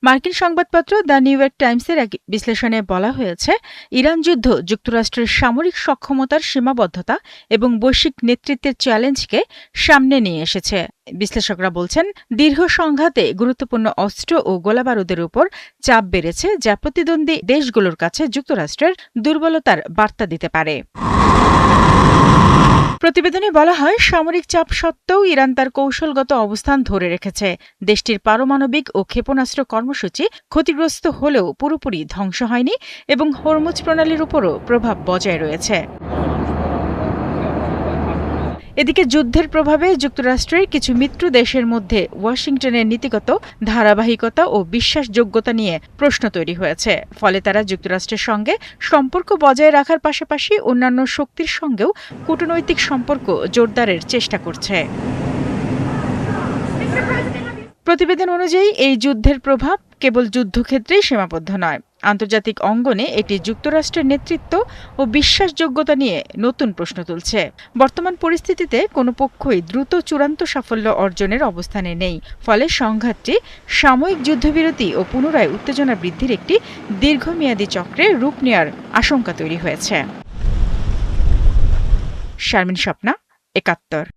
মার্কিন সংবাদপত্র the new York টাইমসের এক বিশ্লেষণে বলা হয়েছে, ইরান যুদ্ধ যুক্তরাষ্ট্রের সামরিক সক্ষমতার সীমাবদ্ধতা এবং বৈশ্বিক নেতৃত্বের চ্যালেঞ্জকে সামনে নিয়ে এসেছে। বিশ্লেষকরা বলছেন, দীর্ঘ সংঘাতে গুরুত্বপূর্ণ অস্ত্র ও গোলাবারুদের উপর চাপ বেড়েছে, যা প্রতিদ্বন্দ্বী দেশগুলোর কাছে যুক্তরাষ্ট্রের দুর্বলতার বার্তা দিতে পারে। প্রতিবেদনে বলা হয়, সামরিক চাপ সত্ত্বেও ইরান তার কৌশলগত অবস্থান ধরে রেখেছে। দেশটির পারমাণবিক ও ক্ষেপণাস্ত্র কর্মসূচি ক্ষতিগ্রস্ত হলেও পুরোপুরি ধ্বংস হয়নি এবং হরমুজ প্রণালীর উপরও প্রভাব বজায় রয়েছে। এদিকে যুদ্ধের প্রভাবে যুক্তরাষ্ট্রের কিছু মিত্র দেশের মধ্যে ওয়াশিংটনের নীতিগত ধারাবাহিকতা ও বিশ্বাসযোগ্যতা নিয়ে প্রশ্ন তৈরি হয়েছে। ফলে তারা যুক্তরাষ্ট্রের সঙ্গে সম্পর্ক বজায় রাখার পাশাপাশি অন্যান্য শক্তির সঙ্গেও কূটনৈতিক সম্পর্ক জোরদারের চেষ্টা করছে। প্রতিবেদন অনুযায়ী এই যুদ্ধের প্রভাব কেবল যুদ্ধক্ষেত্রেই সীমাবদ্ধ নয়। আন্তর্জাতিক অঙ্গনে এটি যুক্তরাষ্ট্রের নেতৃত্ব ও বিশ্বাসযোগ্যতা নিয়ে নতুন প্রশ্ন তুলছে। বর্তমান পরিস্থিতিতে কোনো পক্ষই দ্রুত চূড়ান্ত সাফল্য অর্জনের অবস্থানে নেই। ফলে সংঘাতটি সাময়িক যুদ্ধবিরতি ও পুনরায় উত্তেজনা বৃদ্ধির একটি দীর্ঘমেয়াদী চক্রে রূপ নেওয়ার আশঙ্কা তৈরি হয়েছে। শারমিন স্বপ্না, ৭১।